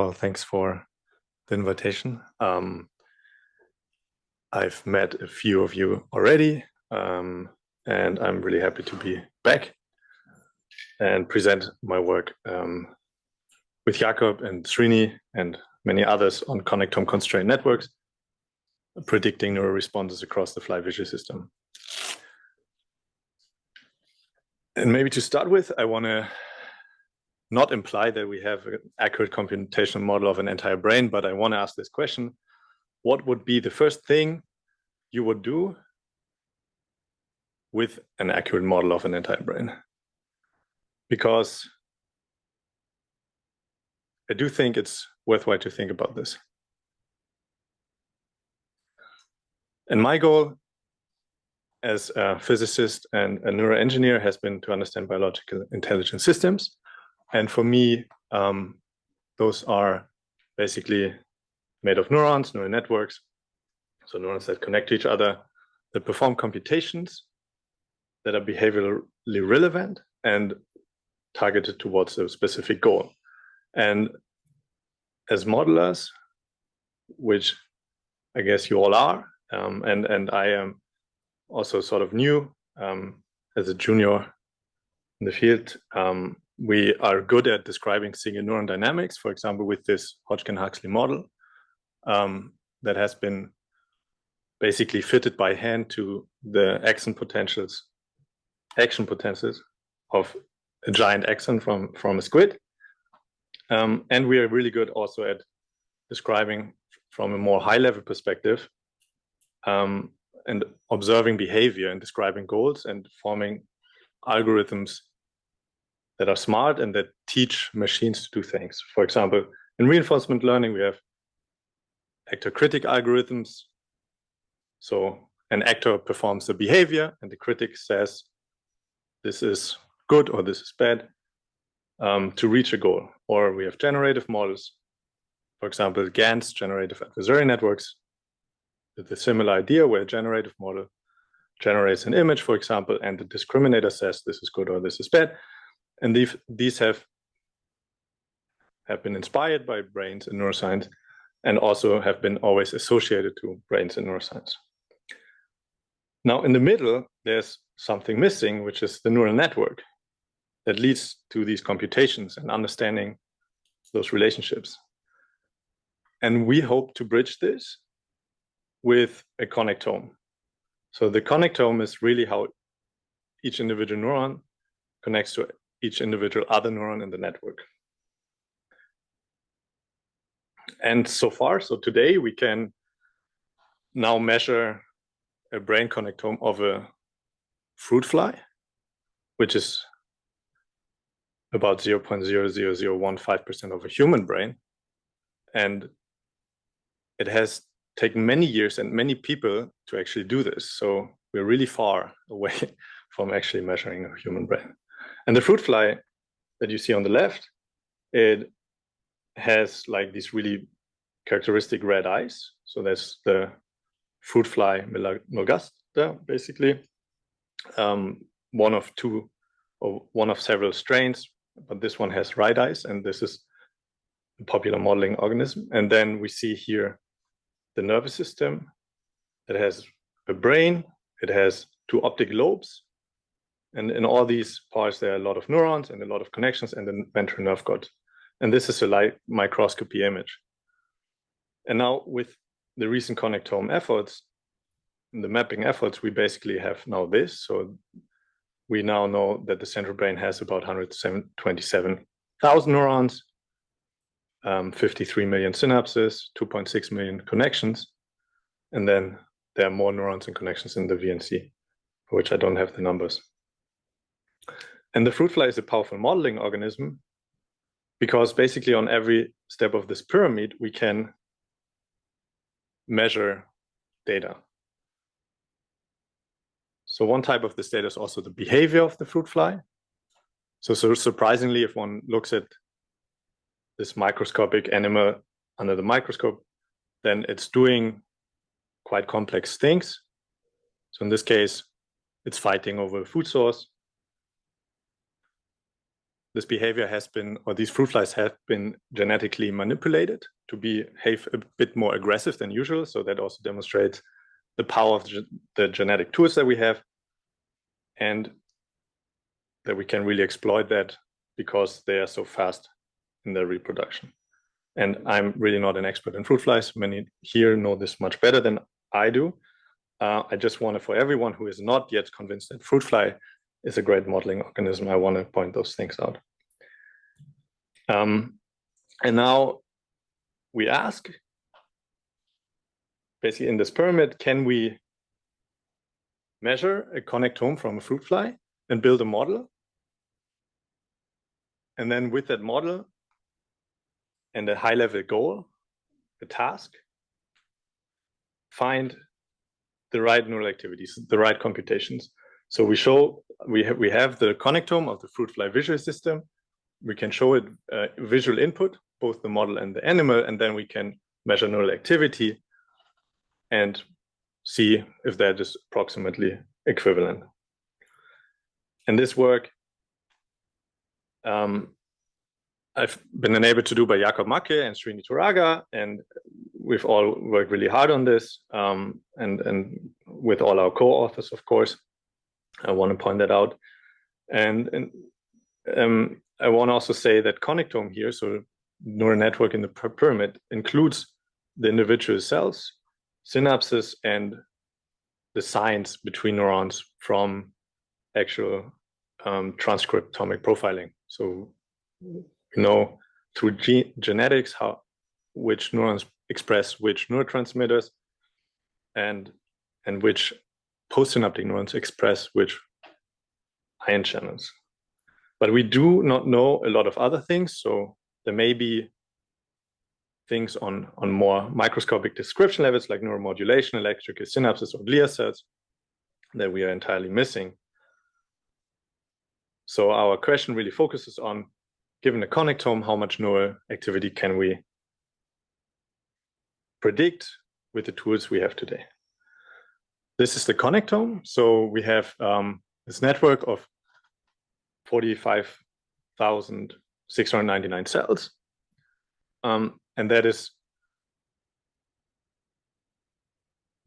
Well, thanks for the invitation. I've met a few of you already, and I'm really happy to be back and present my work with Jakob and Srini and many others on Connectome-constrained networks, predicting neural responses across the fly visual system. And maybe to start with, I want to not imply that we have an accurate computational model of an entire brain, but I want to ask this question: what would be the first thing you would do with an accurate model of an entire brain? Because I do think it's worthwhile to think about this. And my goal as a physicist and a neuroengineer has been to understand biological intelligent systems. And for me, those are basically made of neurons, neural networks. So neurons that connect to each other, that perform computations that are behaviorally relevant and targeted towards a specific goal. And as modelers, which I guess you all are, and I am also sort of new as a junior in the field, we are good at describing single neuron dynamics, for example, with this Hodgkin-Huxley model that has been basically fitted by hand to the action potentials of a giant axon from a squid. And we are really good also at describing from a more high-level perspective and observing behavior and describing goals and forming algorithms that are smart and that teach machines to do things. For example, in reinforcement learning, we have actor-critic algorithms. So an actor performs the behavior and the critic says, this is good or this is bad, to reach a goal. Or we have generative models. For example, GANs, generative adversary networks, with a similar idea where a generative model generates an image, for example, and the discriminator says this is good or this is bad. And these have been inspired by brains in neuroscience and also have been always associated to brains in neuroscience. Now, in the middle, there's something missing, which is the neural network that leads to these computations and understanding those relationships. And we hope to bridge this with a connectome. So the connectome is really how each individual neuron connects to each individual other neuron in the network. And so today we can now measure a brain connectome of a fruit fly, which is about 0.00015% of a human brain. And it has taken many years and many people to actually do this. So we're really far away from actually measuring a human brain. And the fruit fly that you see on the left, it has like these really characteristic red eyes. So that's the fruit fly melanogaster, basically. One of two or one of several strains, but this one has red eyes, and this is a popular modeling organism. And then we see here the nervous system. It has a brain, it has two optic lobes, and in all these parts there are a lot of neurons and a lot of connections and the ventral nerve cord. And this is a light microscopy image. And now with the recent connectome efforts, the mapping efforts, we basically have now this. So we now know that the central brain has about 127,000 neurons, 53 million synapses, 2.6 million connections. And then there are more neurons and connections in the VNC, for which I don't have the numbers. And the fruit fly is a powerful modeling organism because basically on every step of this pyramid, we can measure data. So one type of this data is also the behavior of the fruit fly. So surprisingly, if one looks at this microscopic animal under the microscope, then it's doing quite complex things. So in this case, it's fighting over a food source. this behavior has been, or these fruit flies have been genetically manipulated to behave a bit more aggressive than usual. So that also demonstrates the power of the genetic tools that we have, and that we can really exploit that because they are so fast in their reproduction. And I'm really not an expert in fruit flies. Many here know this much better than I do. I just want to, for everyone who is not yet convinced that fruit fly is a great modeling organism, I want to point those things out. And now we ask, basically in this pyramid, can we measure a connectome from a fruit fly and build a model? And then with that model and a high-level goal, a task, find the right neural activities, the right computations. So we have the connectome of the fruit fly visual system. We can show it visual input, both the model and the animal, and then we can measure neural activity and see if that is approximately equivalent. And this work I've been enabled to do by Jakob Macke and Srini Turaga, and we've all worked really hard on this, and with all our co-authors, of course. I want to point that out. And I want to also say that connectome here, so neural network in the pyramid, includes the individual cells, synapses, and the signs between neurons from actual transcriptomic profiling. So we know through genetics which neurons express which neurotransmitters, and which postsynaptic neurons express which ion channels. But we do not know a lot of other things, so there may be things on more microscopic description levels like neuromodulation, electrical synapses, or glia cells that we are entirely missing. So our question really focuses on, given a connectome, how much neural activity can we predict with the tools we have today? This is the connectome. So we have this network of 45,699 cells. And that is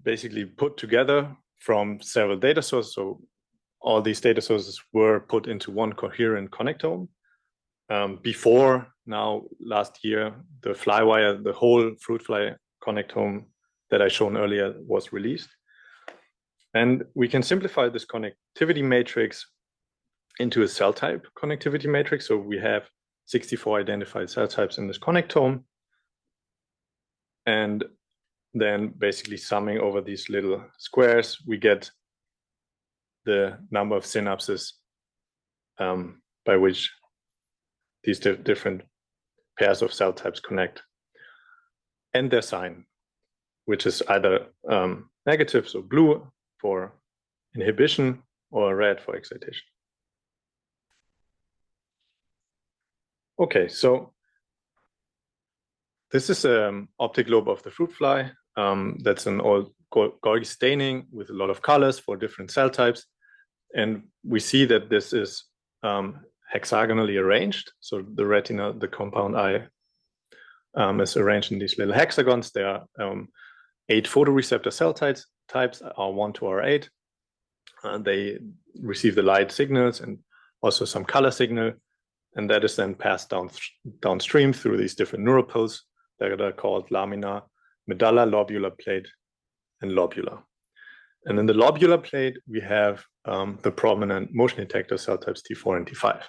basically put together from several data sources. So all these data sources were put into one coherent connectome. Before now, last year, the Flywire, the whole fruit fly connectome that I shown earlier was released. And we can simplify this connectivity matrix into a cell type connectivity matrix. So we have 64 identified cell types in this connectome. And then basically summing over these little squares, we get the number of synapses by which these different pairs of cell types connect, and their sign, which is either negative, so blue for inhibition, or red for excitation. Okay, so this is an optic lobe of the fruit fly. That's an old Golgi staining with a lot of colors for different cell types. And we see that this is hexagonally arranged. So the retina, the compound eye, is arranged in these little hexagons. There are 8 photoreceptor cell types, R1 to R8. They receive the light signals and also some color signal. And that is then passed downstream through these different neuropils that are called lamina, medulla, lobular plate, and lobula. And in the lobular plate, we have the prominent motion detector cell types T4 and T5.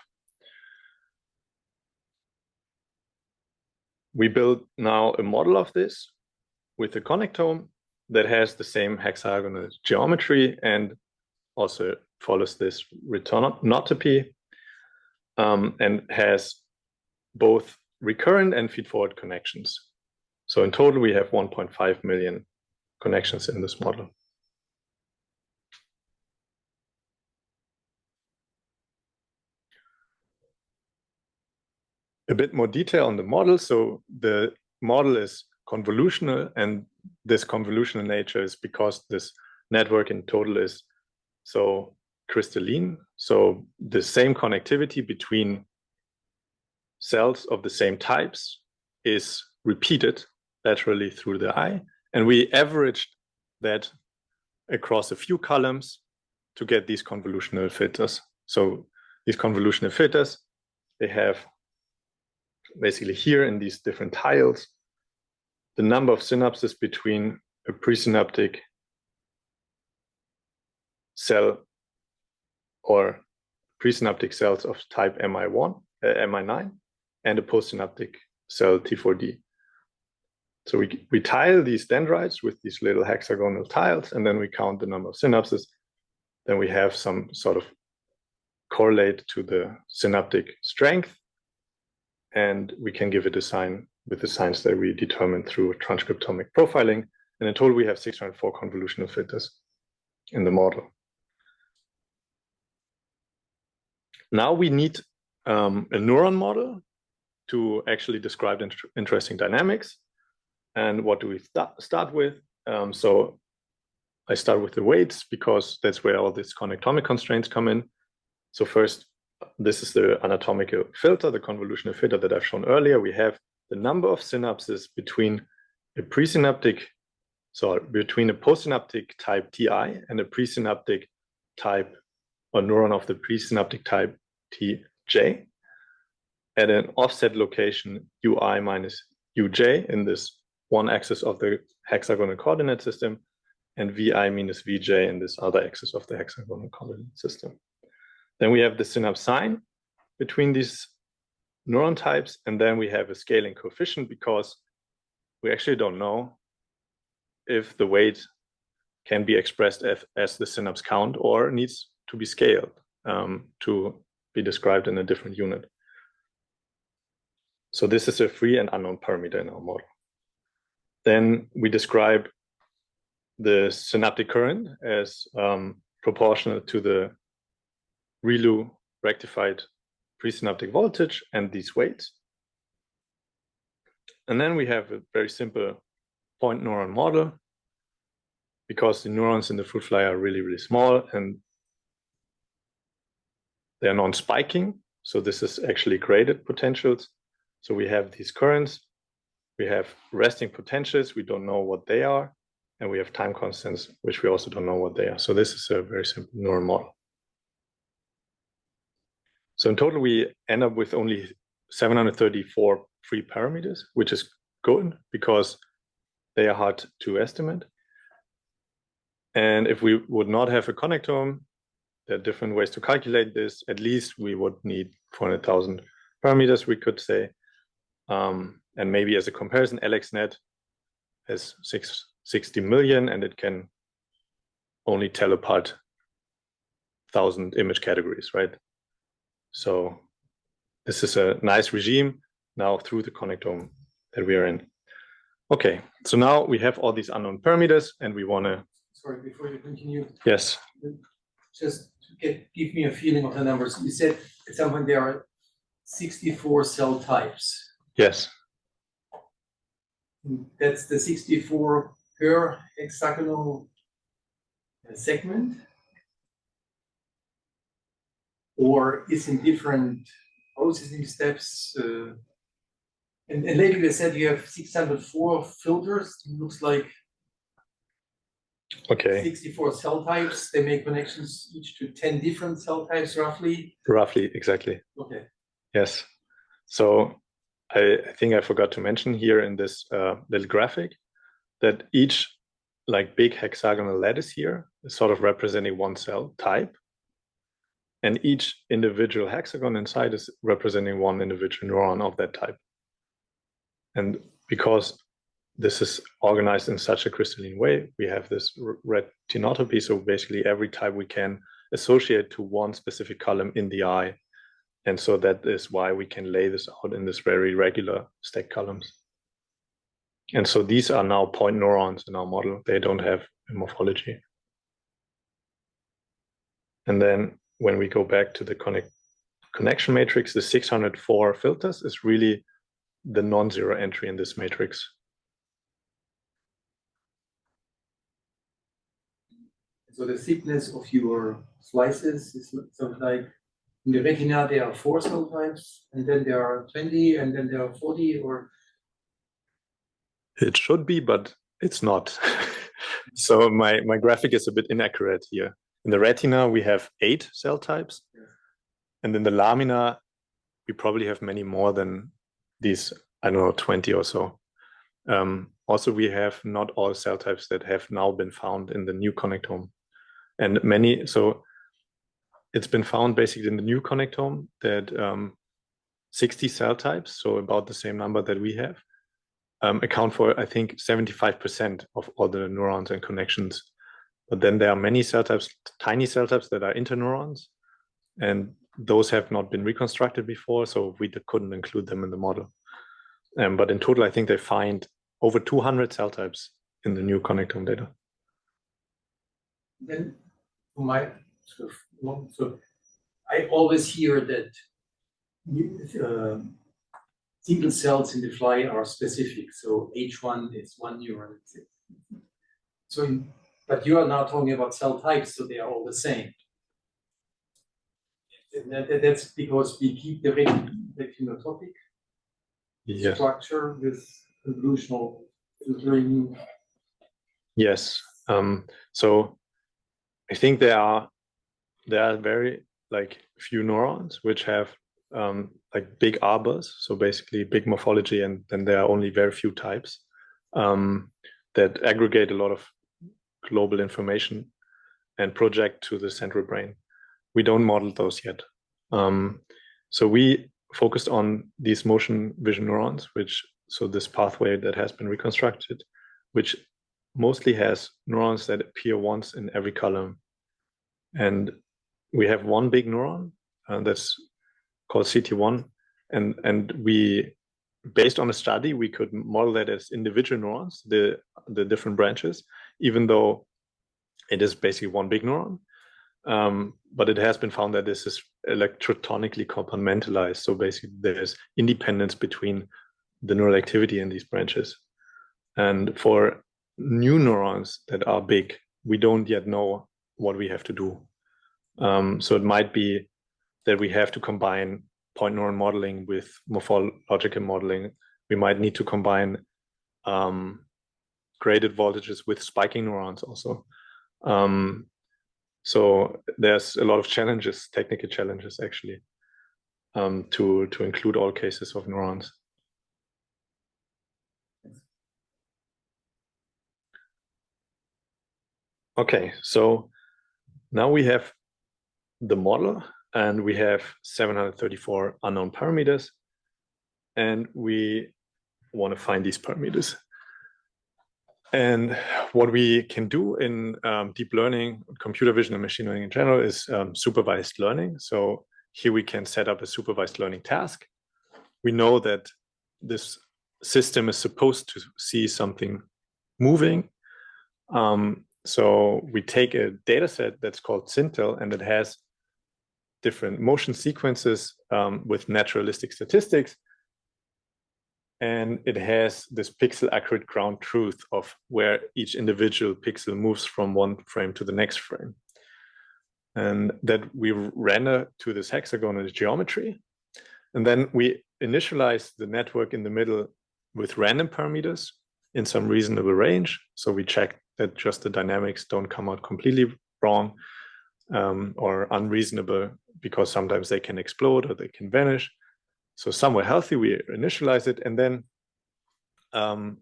We build now a model of this with a connectome that has the same hexagonal geometry and also follows this returnotopy, and has both recurrent and feed-forward connections. So in total, we have 1.5 million connections in this model. A bit more detail on the model. So the model is convolutional, and this convolutional nature is because this network in total is so crystalline. So the same connectivity between cells of the same types is repeated laterally through the eye, and we averaged that across a few columns to get these convolutional filters. So these convolutional filters, they have basically here in these different tiles the number of synapses between a presynaptic cell or presynaptic cells of type MI9 and a postsynaptic cell T4D. So we tile these dendrites with these little hexagonal tiles, and then we count the number of synapses. Then we have some sort of correlate to the synaptic strength, and we can give it a sign with the signs that we determined through transcriptomic profiling. And in total, we have 604 convolutional filters in the model. Now we need a neuron model to actually describe interesting dynamics. And what do we start with? So I start with the weights because that's where all these connectomic constraints come in. So first, this is the anatomical filter, the convolutional filter that I've shown earlier. We have the number of synapses between a postsynaptic type TI and a presynaptic type or neuron of the presynaptic type TJ at an offset location UI minus UJ in this one axis of the hexagonal coordinate system, and VI minus VJ in this other axis of the hexagonal coordinate system. Then we have the synapse sign between these neuron types, and then we have a scaling coefficient because we actually don't know if the weight can be expressed as the synapse count or needs to be scaled to be described in a different unit. So this is a free and unknown parameter in our model. Then we describe the synaptic current as proportional to the ReLU rectified presynaptic voltage and these weights. And then we have a very simple point neuron model because the neurons in the fruit fly are really, really small and they're non-spiking. So this is actually graded potentials. So we have these currents, we have resting potentials, we don't know what they are, and we have time constants, which we also don't know what they are. So this is a very simple neuron model. So in total, we end up with only 734 free parameters, which is good because they are hard to estimate. And if we would not have a connectome, there are different ways to calculate this. At least we would need 400,000 parameters, we could say. And maybe as a comparison, AlexNet has 60 million and it can only tell apart 1,000 image categories, right? So this is a nice regime now through the connectome that we are in. Okay, so now we have all these unknown parameters and we want to... Sorry, before you continue. Yes. Just to give me a feeling of the numbers. You said at some point there are 64 cell types. Yes. That's the 64 per hexagonal segment? Or is in different processing steps? And later you said you have 604 filters. It looks like 64 cell types. They make connections each to 10 different cell types, roughly. Roughly, exactly. Okay. Yes. So I think I forgot to mention here in this little graphic that each like big hexagonal lattice here is sort of representing one cell type. And each individual hexagon inside is representing one individual neuron of that type. And because this is organized in such a crystalline way, we have this retinotopy. So basically every type we can associate to one specific column in the eye. And so that is why we can lay this out in this very regular stacked columns. And so these are now point neurons in our model. They don't have a morphology. And then when we go back to the connection matrix, the 604 filters is really the non-zero entry in this matrix. So the thickness of your slices is something like in the retina there are 4 cell types, and then there are 20, and then there are 40, or? It should be, but it's not. So my graphic is a bit inaccurate here. In the retina, we have 8 cell types. Yeah. And in the lamina, we probably have many more than these, I don't know, 20 or so. Also, we have not all cell types that have now been found in the new connectome. And many, so it's been found basically in the new connectome that 60 cell types, so about the same number that we have, account for, I think, 75% of all the neurons and connections. But then there are many cell types, tiny cell types that are interneurons, and those have not been reconstructed before, so we couldn't include them in the model. But in total, I think they find over 200 cell types in the new connectome data. Then, for my so I always hear that single cells in the fly are specific. So H1 is 1 neuron. So, but you are now talking about cell types, so they are all the same. And that's because we keep the retinotopic structure with convolutional filtering. Yes. So I think there are very few neurons which have big arbors, so basically big morphology, and then there are only very few types that aggregate a lot of global information and project to the central brain. We don't model those yet. So we focused on these motion vision neurons, so this pathway that has been reconstructed, which mostly has neurons that appear once in every column. And we have one big neuron that's called CT1. And we, based on a study, we could model that as individual neurons, the different branches, even though it is basically one big neuron. But it has been found that this is electrotonically compartmentalized. So basically there's independence between the neural activity in these branches. And for new neurons that are big, we don't yet know what we have to do. So it might be that we have to combine point neuron modeling with morphological modeling. We might need to combine graded voltages with spiking neurons also. So there's a lot of challenges, technical challenges actually, to include all cases of neurons. Okay, so now we have the model and we have 734 unknown parameters, and we want to find these parameters. And what we can do in deep learning, computer vision and machine learning in general is supervised learning. So here we can set up a supervised learning task. We know that this system is supposed to see something moving. So we take a data set that's called Sintel, and it has different motion sequences with naturalistic statistics. And it has this pixel accurate ground truth of where each individual pixel moves from one frame to the next frame. And that we render to this hexagonal geometry. And then we initialize the network in the middle with random parameters in some reasonable range. So we check that just the dynamics don't come out completely wrong or unreasonable, because sometimes they can explode or they can vanish. So somewhere healthy, we initialize it, and then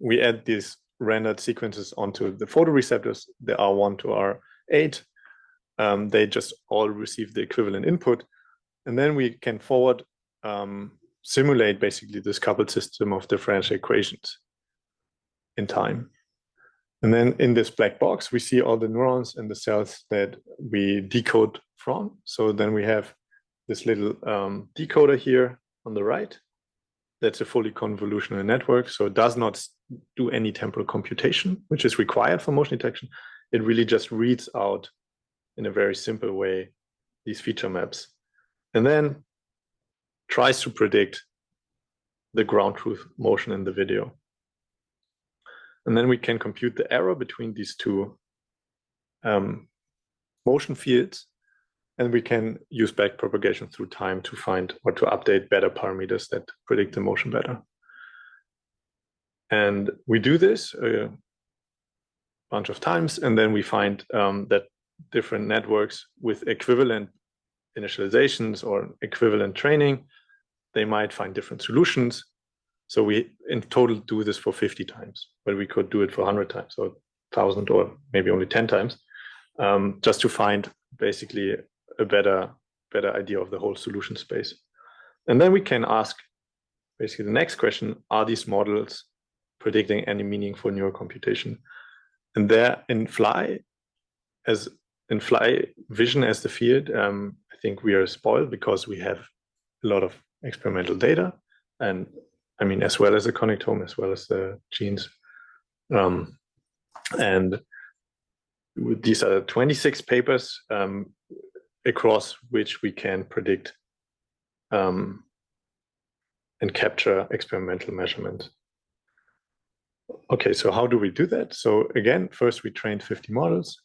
we add these rendered sequences onto the photoreceptors, the R1 to R8. They just all receive the equivalent input. And then we can forward simulate basically this coupled system of differential equations in time. And then in this black box, we see all the neurons and the cells that we decode from. So then we have this little decoder here on the right. That's a fully convolutional network. So it does not do any temporal computation, which is required for motion detection. It really just reads out in a very simple way these feature maps, and then tries to predict the ground truth motion in the video. And then we can compute the error between these two motion fields. And we can use backpropagation through time to find or to update better parameters that predict the motion better. And we do this a bunch of times, and then we find that different networks with equivalent initializations or equivalent training, they might find different solutions. So we in total do this for 50 times, but we could do it for 100 times or 1,000 or maybe only 10 times, just to find basically a better idea of the whole solution space. And then we can ask basically the next question, are these models predicting any meaningful neurocomputation? And there in fly vision as the field, I think we are spoiled because we have a lot of experimental data, and I mean, as well as the connectome, as well as the genes. And these are 26 papers across which we can predict and capture experimental measurements. Okay, so how do we do that? So again, first we trained 50 models,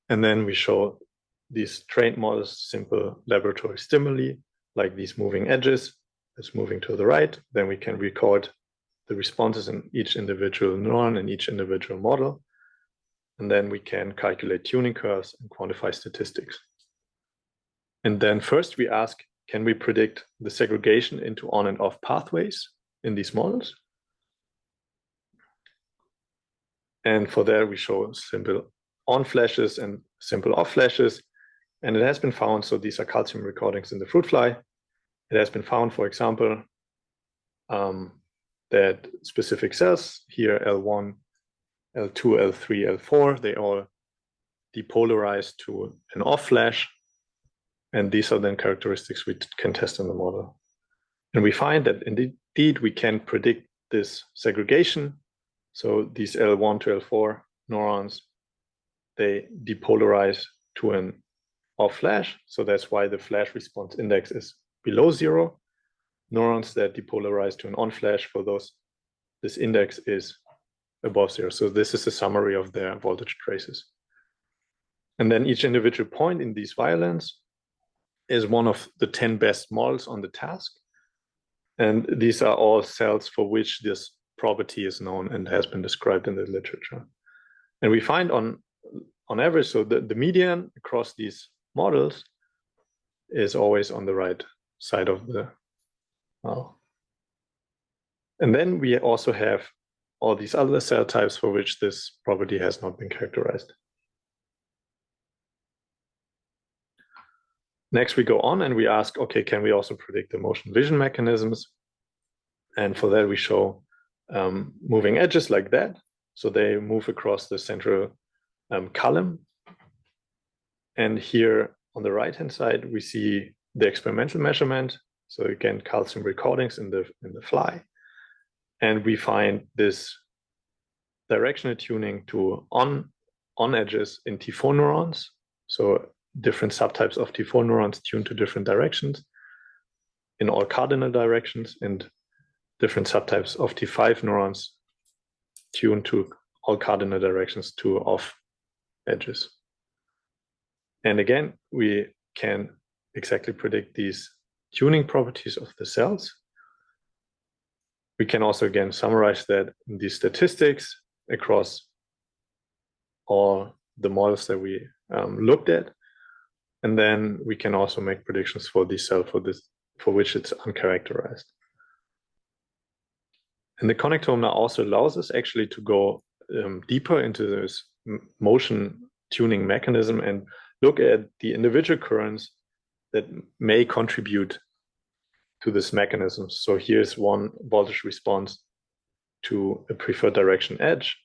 and then we show these trained models simple laboratory stimuli, like these moving edges that's moving to the right. Then we can record the responses in each individual neuron in each individual model. And then we can calculate tuning curves and quantify statistics. And then first we ask, can we predict the segregation into on and off pathways in these models? And for that, we show simple on flashes and simple off flashes. And it has been found, so these are calcium recordings in the fruit fly. It has been found, for example, that specific cells here, L1, L2, L3, L4, they all depolarize to an off flash. And these are then characteristics we can test in the model. And we find that indeed we can predict this segregation. So these L1 to L4 neurons, they depolarize to an off flash. So that's why the flash response index is below 0. Neurons that depolarize to an on flash, for those, this index is above 0. So this is a summary of their voltage traces. And then each individual point in these violins is one of the 10 best models on the task. And these are all cells for which this property is known and has been described in the literature. And we find on average, so the median across these models is always on the right side of the model. And then we also have all these other cell types for which this property has not been characterized. Next, we go on and we ask, okay, can we also predict the motion vision mechanisms? And for that, we show moving edges like that. So they move across the central column. And here on the right-hand side, we see the experimental measurement. So again, calcium recordings in the fly. And we find this directional tuning to on edges in T4 neurons. So different subtypes of T4 neurons tuned to different directions in all cardinal directions, and different subtypes of T5 neurons tuned to all cardinal directions to off edges. And again, we can exactly predict these tuning properties of the cells. We can also again summarize that in these statistics across all the models that we looked at. And then we can also make predictions for this cell for which it's uncharacterized. And the connectome now also allows us actually to go deeper into this motion tuning mechanism and look at the individual currents that may contribute to this mechanism. So here's one voltage response to a preferred direction edge.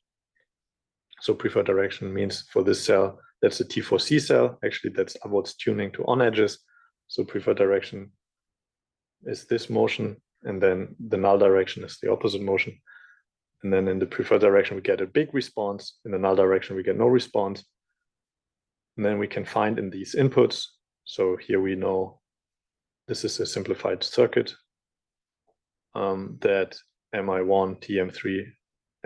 So preferred direction means for this cell, that's a T4C cell. Actually, that's upwards tuning to on edges. So preferred direction is this motion, and then the null direction is the opposite motion. And then in the preferred direction, we get a big response. In the null direction, we get no response. And then we can find in these inputs. So here we know this is a simplified circuit that MI1, TM3,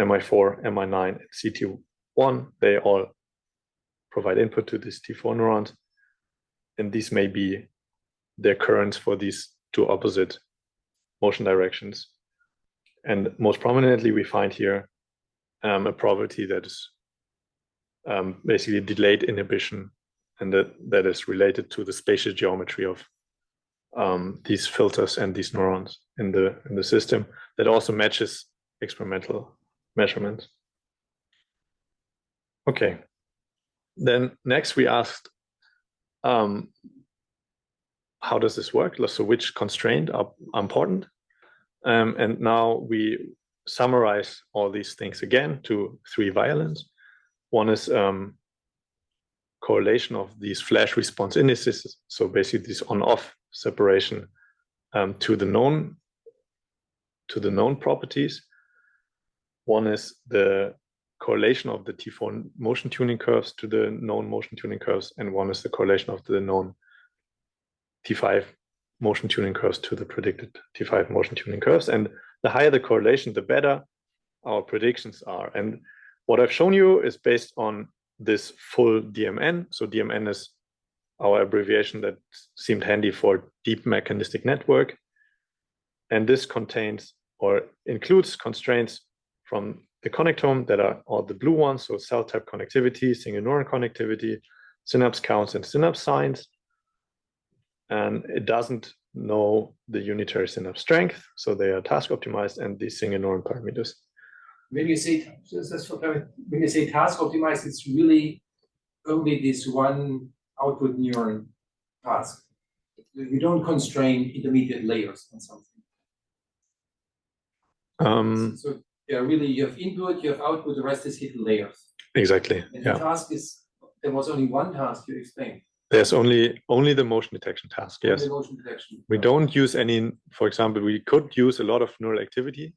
MI4, MI9, and CT1, they all provide input to these T4 neurons. and these may be the occurrence for these two opposite motion directions. And most prominently, we find here a property that is basically delayed inhibition, and that is related to the spatial geometry of these filters and these neurons in the system, that also matches experimental measurements. Okay. Then next we asked, how does this work? So which constraints are important? And now we summarize all these things again to 3 violins. One is correlation of these flash response indices, so basically this on-off separation to the known properties. One is the correlation of the T4 motion tuning curves to the known motion tuning curves, and one is the correlation of the known T5 motion tuning curves to the predicted T5 motion tuning curves. And the higher the correlation, the better our predictions are. And what I've shown you is based on this full DMN. So DMN is our abbreviation that seemed handy for deep mechanistic network. And this contains or includes constraints from the connectome that are all the blue ones, so cell type connectivity, single neuron connectivity, synapse counts, and synapse signs. And it doesn't know the unitary synapse strength, so they are task optimized, and the single neuron parameters. When you say task optimized, it's really only this one output neuron task. You don't constrain intermediate layers on something. So yeah, really, you have input, you have output, the rest is hidden layers. Exactly. And the task is, there was only one task you explained. There's only the motion detection task, yes. Only motion detection. We don't use any, for example, we could use a lot of neural activity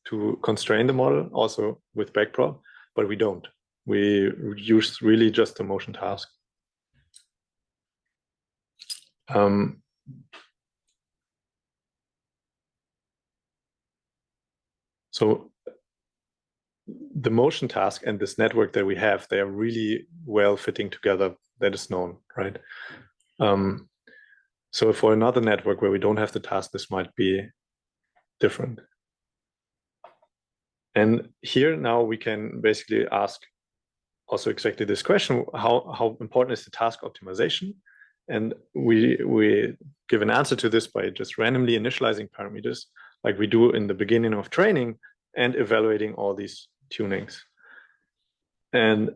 to constrain the model, also with backprop, but we don't. We use really just the motion task. So the motion task and this network that we have, they are really well fitting together. That is known, right? So for another network where we don't have the task, this might be different. And here now we can basically ask also exactly this question: how important is the task optimization? And we give an answer to this by just randomly initializing parameters, like we do in the beginning of training, and evaluating all these tunings. And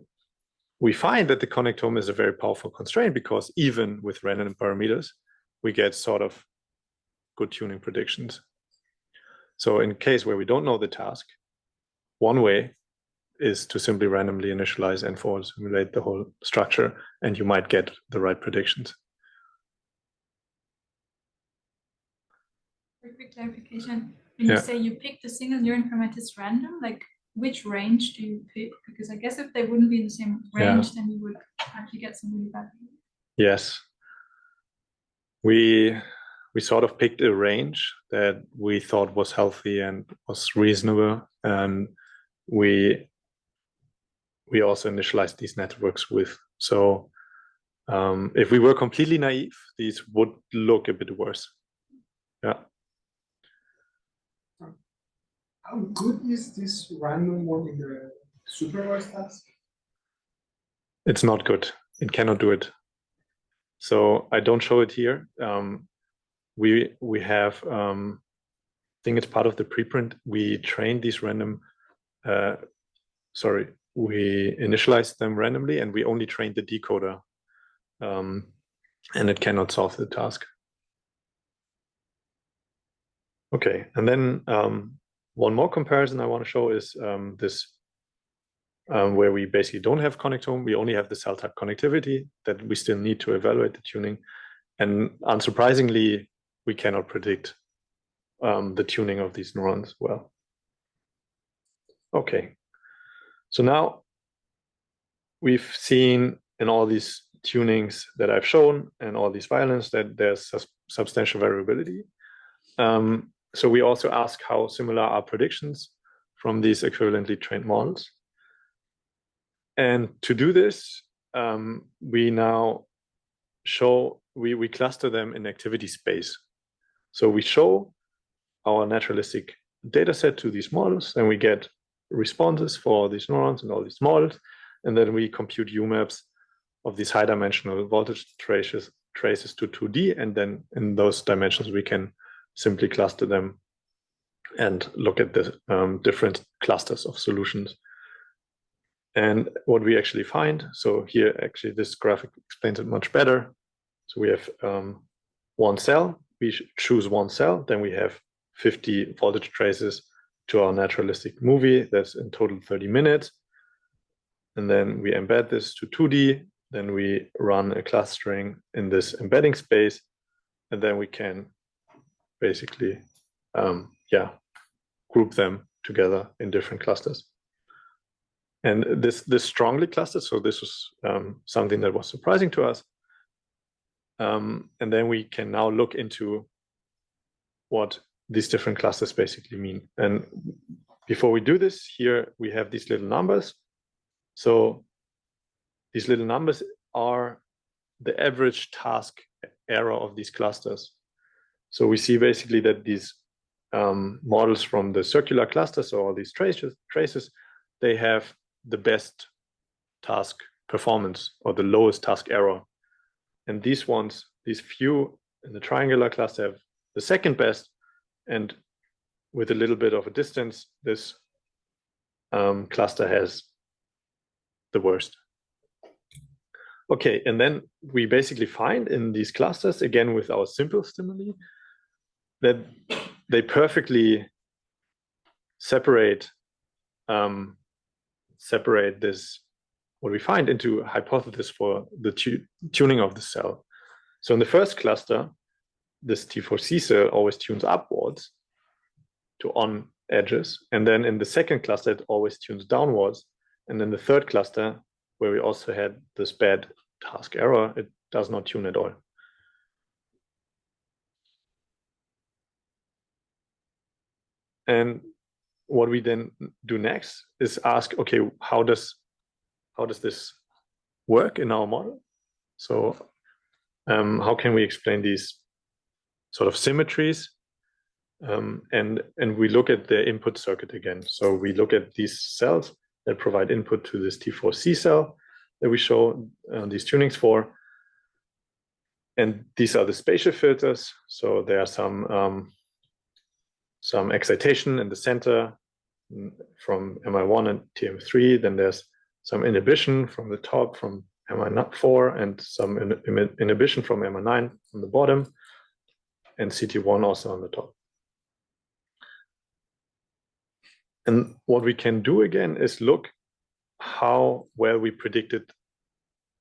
we find that the connectome is a very powerful constraint, because even with random parameters, we get sort of good tuning predictions. So in case where we don't know the task, one way is to simply randomly initialize and forward simulate the whole structure, and you might get the right predictions. For quick clarification, when you say you pick the single neuron parameters random, like which range do you pick? Because I guess if they wouldn't be in the same range, then you would actually get some really bad. Yes. We sort of picked a range that we thought was healthy and was reasonable, and we also initialized these networks with. So if we were completely naive, these would look a bit worse. Yeah. How good is this random one in the supervised task? It's not good. It cannot do it. So I don't show it here. We have, I think it's part of the preprint. We trained these random, we initialized them randomly, and we only trained the decoder, and it cannot solve the task. Okay, and then one more comparison I want to show is this, where we basically don't have connectome. We only have the cell type connectivity that we still need to evaluate the tuning. And unsurprisingly, we cannot predict the tuning of these neurons well. Okay, so now we've seen in all these tunings that I've shown and all these violins that there's substantial variability. So we also ask how similar are predictions from these equivalently trained models. And to do this, we now show we cluster them in activity space. So we show our naturalistic data set to these models, and we get responses for these neurons and all these models, and then we compute UMAPs of these high-dimensional voltage traces to 2D, and then in those dimensions we can simply cluster them and look at the different clusters of solutions. And what we actually find, so here actually this graphic explains it much better. So we have one cell, we choose one cell, then we have 50 voltage traces to our naturalistic movie. That's in total 30 minutes. And then we embed this to 2D. Then we run a clustering in this embedding space. And then we can basically, group them together in different clusters. And this strongly clustered. So this was something that was surprising to us. And then we can now look into what these different clusters basically mean. And before we do this, here we have these little numbers. So these little numbers are the average task error of these clusters. So we see basically that these models from the circular clusters, or all these traces, they have the best task performance or the lowest task error. And these ones, these few in the triangular cluster, have the second best, and with a little bit of a distance, this cluster has the worst. Okay, and then we basically find in these clusters, again with our simple stimuli, that they perfectly separate this, what we find, into hypotheses for the tuning of the cell. So in the first cluster, this T4C cell always tunes upwards to on edges. And then in the second cluster, it always tunes downwards. And in the third cluster, where we also had this bad task error, it does not tune at all. And what we then do next is ask, okay, how does this work in our model? So how can we explain these sort of symmetries? And we look at the input circuit again. So we look at these cells that provide input to this T4C cell that we show these tunings for. And these are the spatial filters. So there are some excitation in the center from MI1 and TM3. Then there's some inhibition from the top from MI4, and some inhibition from MI9 on the bottom, and CT1 also on the top. And what we can do again is look how well we predicted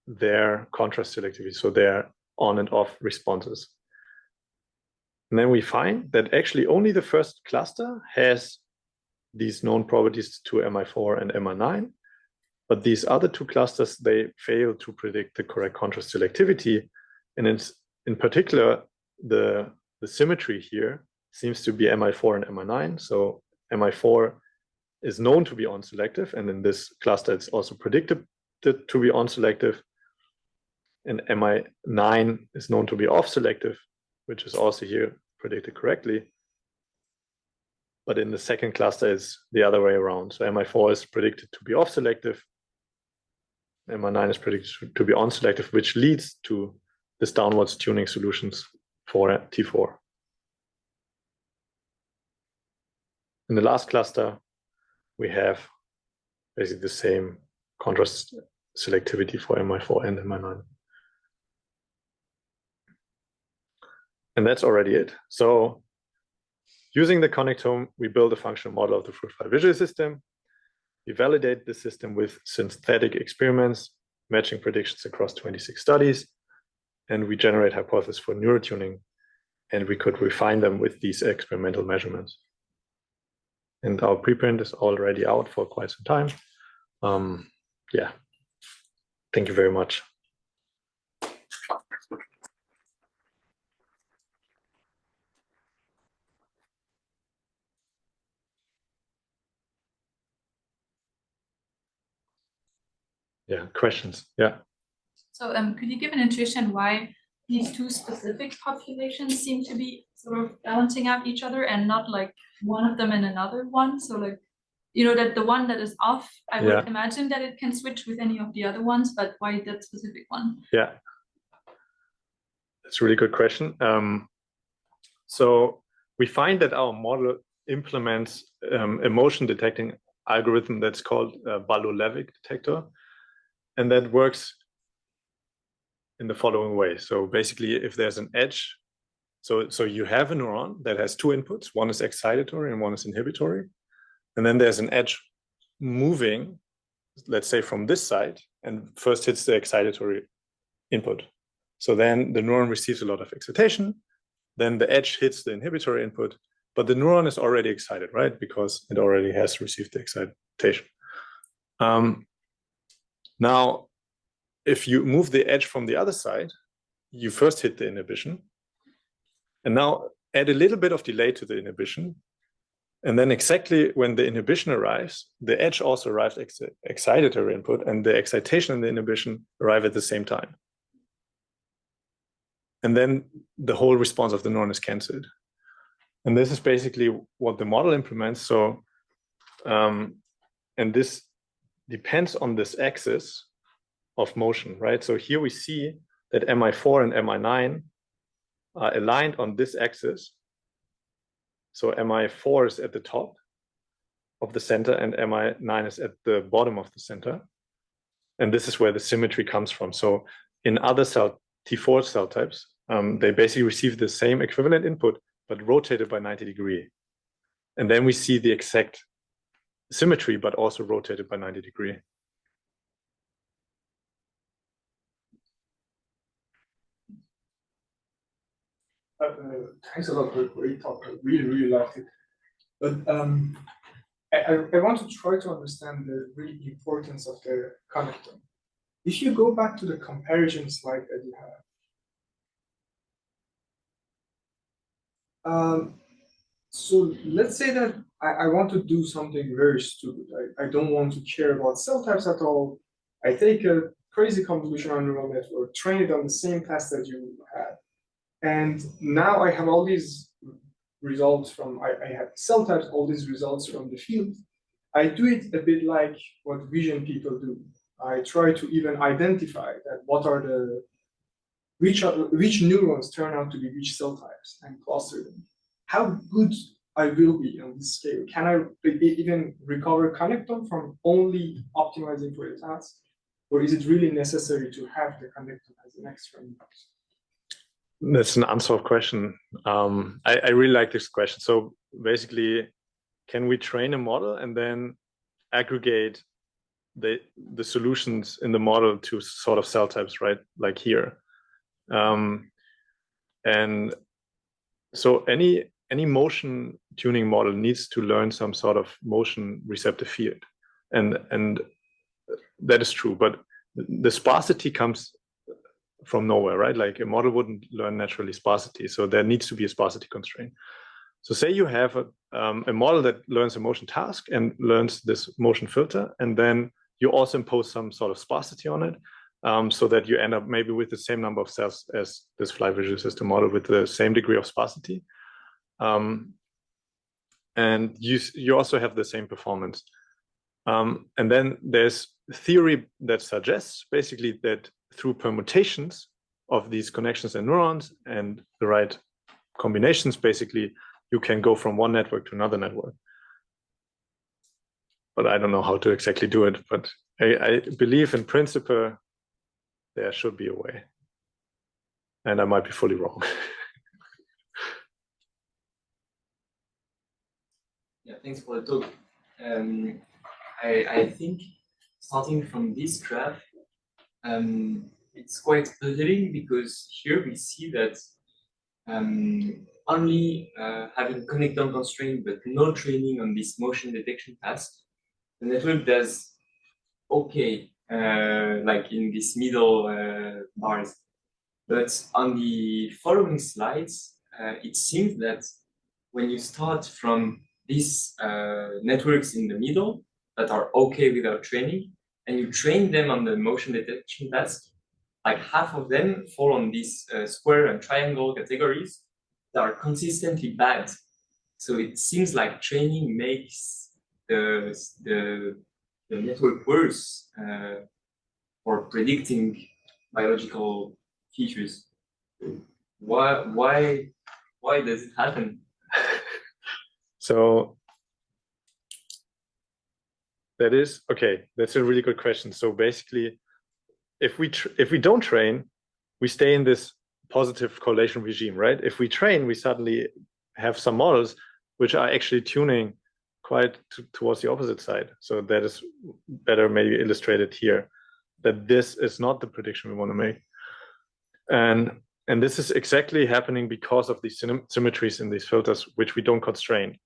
their contrast selectivity, so their on and off responses. And then we find that actually only the first cluster has these known properties to MI4 and MI9, but these other two clusters, they fail to predict the correct contrast selectivity. And it's, in particular, the symmetry here seems to be MI4 and MI9. So MI4 is known to be on-selective, and in this cluster, it's also predicted to be on-selective. And MI9 is known to be off-selective, which is also here predicted correctly. But in the second cluster, it's the other way around. So MI4 is predicted to be off-selective. MI9 is predicted to be on-selective, which leads to this downwards tuning solutions for T4. In the last cluster, we have basically the same contrast selectivity for MI4 and MI9. And that's already it. So using the connectome, we build a functional model of the fruit fly visual system. We validate the system with synthetic experiments, matching predictions across 26 studies, and we generate hypotheses for neurotuning, and we could refine them with these experimental measurements. And our preprint is already out for quite some time. Yeah, thank you very much. Yeah, questions? Yeah. So could you give an intuition why these two specific populations seem to be sort of balancing out each other and not like one of them and another one. So like, you know, that the one that is off, I would imagine that it can switch with any of the other ones, but why that specific one? Yeah, that's a really good question. So we find that our model implements a motion detecting algorithm that's called a Balolevic detector, and that works in the following way. So basically, if there's an edge, so you have a neuron that has two inputs, one is excitatory and one is inhibitory, and then there's an edge moving, let's say from this side, and first hits the excitatory input. So then the neuron receives a lot of excitation, then the edge hits the inhibitory input, but the neuron is already excited, right? Because it already has received the excitation. Now, if you move the edge from the other side, you first hit the inhibition, and now add a little bit of delay to the inhibition, and then exactly when the inhibition arrives, the edge also arrives at excitatory input, and the excitation and the inhibition arrive at the same time. And then the whole response of the neuron is cancelled. And this is basically what the model implements. So, and this depends on this axis of motion, right? So here we see that MI4 and MI9 are aligned on this axis. So MI4 is at the top of the center and MI9 is at the bottom of the center. And this is where the symmetry comes from. So in other T4 cell types, they basically receive the same equivalent input, but rotated by 90 degrees. And then we see the exact symmetry, but also rotated by 90 degrees. Thanks a lot for a great talk. I really liked it. But I want to try to understand the really importance of the connectome. If you go back to the comparison slide that you have, so let's say that I want to do something very stupid. I don't want to care about cell types at all. I take a crazy convolutional neural network, train it on the same test that you had. And now I have all these results from, I have cell types, all these results from the field. I do it a bit like what vision people do. I try to even identify that what are the, which neurons turn out to be which cell types and cluster them. How good I will be on this scale. Can I even recover connectome from only optimizing for the task? Or is it really necessary to have the connectome as an extra input? That's an unsolved question. I really like this question. So basically, can we train a model and then aggregate the solutions in the model to sort of cell types, right? Like here. And so any motion tuning model needs to learn some sort of motion receptive field. And that is true, but the sparsity comes from nowhere, right? Like a model wouldn't learn naturally sparsity. So there needs to be a sparsity constraint. So say you have a model that learns a motion task and learns this motion filter, and then you also impose some sort of sparsity on it, so that you end up maybe with the same number of cells as this fly visual system model with the same degree of sparsity. And you also have the same performance. And then there's theory that suggests basically that through permutations of these connections and neurons and the right combinations, basically, you can go from one network to another network. But I don't know how to exactly do it. But I believe in principle, there should be a way. And I might be fully wrong. Yeah, thanks for the talk. I think starting from this graph, it's quite puzzling because here we see that only having connectome constraint but no training on this motion detection task, the network does okay, like in this middle bars. But on the following slides, it seems that when you start from these networks in the middle that are okay without training, and you train them on the motion detection task, like half of them fall on these square and triangle categories that are consistently bad. So it seems like training makes the network worse for predicting biological features. Why does it happen? So that is okay. That's a really good question. So basically, if we don't train, we stay in this positive correlation regime, right? If we train, we suddenly have some models which are actually tuning quite towards the opposite side. So that is better maybe illustrated here, that this is not the prediction we want to make. And this is exactly happening because of these symmetries in these filters, which we don't constrain.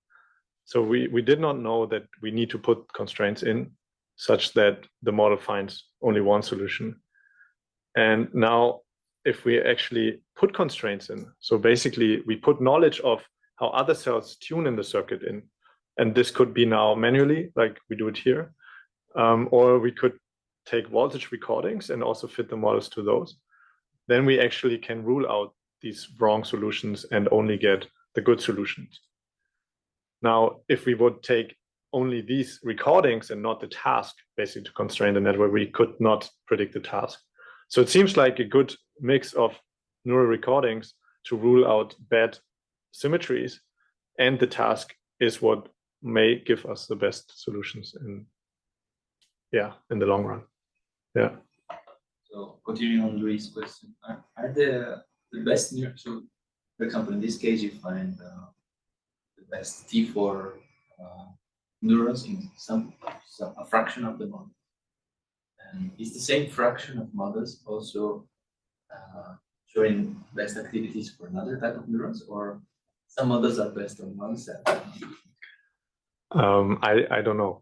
So we did not know that we need to put constraints in such that the model finds only one solution. And now if we actually put constraints in, so basically we put knowledge of how other cells tune in the circuit in, and this could be now manually, like we do it here, or we could take voltage recordings and also fit the models to those. Then we actually can rule out these wrong solutions and only get the good solutions. Now, if we would take only these recordings and not the task, basically to constrain the network, we could not predict the task. So it seems like a good mix of neural recordings to rule out bad symmetries, and the task is what may give us the best solutions in the long run. Yeah. So continuing on Louis' question, are the best neurons? So, for example, in this case, you find the best T4 neurons in a fraction of the model. And is the same fraction of models also showing best activities for another type of neurons, or some models are best on one set? I don't know.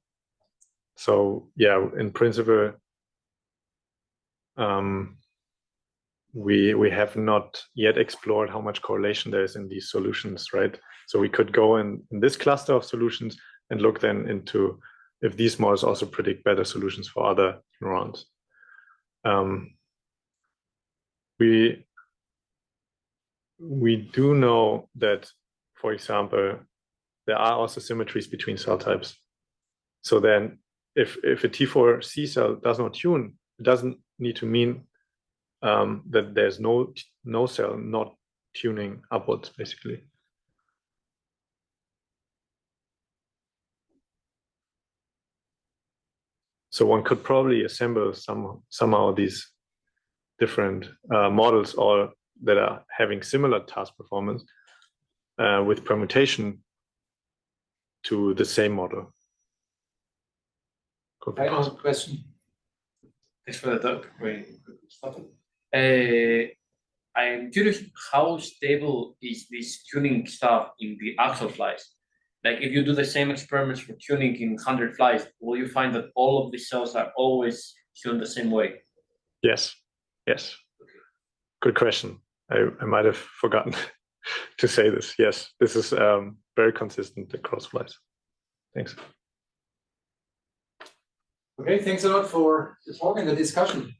So yeah, in principle, we have not yet explored how much correlation there is in these solutions, right? So we could go in this cluster of solutions and look then into if these models also predict better solutions for other neurons. We do know that, for example, there are also symmetries between cell types. So then if a T4C cell does not tune, it doesn't need to mean that there's no cell not tuning upwards, basically. So one could probably assemble somehow these different models all that are having similar task performance with permutation to the same model. Final question. Thanks for the talk. Very good stuff. I'm curious, how stable is this tuning stuff in the actual flies? Like, if you do the same experiments for tuning in 100 flies, will you find that all of the cells are always tuned the same way? Yes. Yes. Good question. I might have forgotten to say this. Yes, this is very consistent across flies. Thanks. Okay, thanks a lot for the talk and the discussion.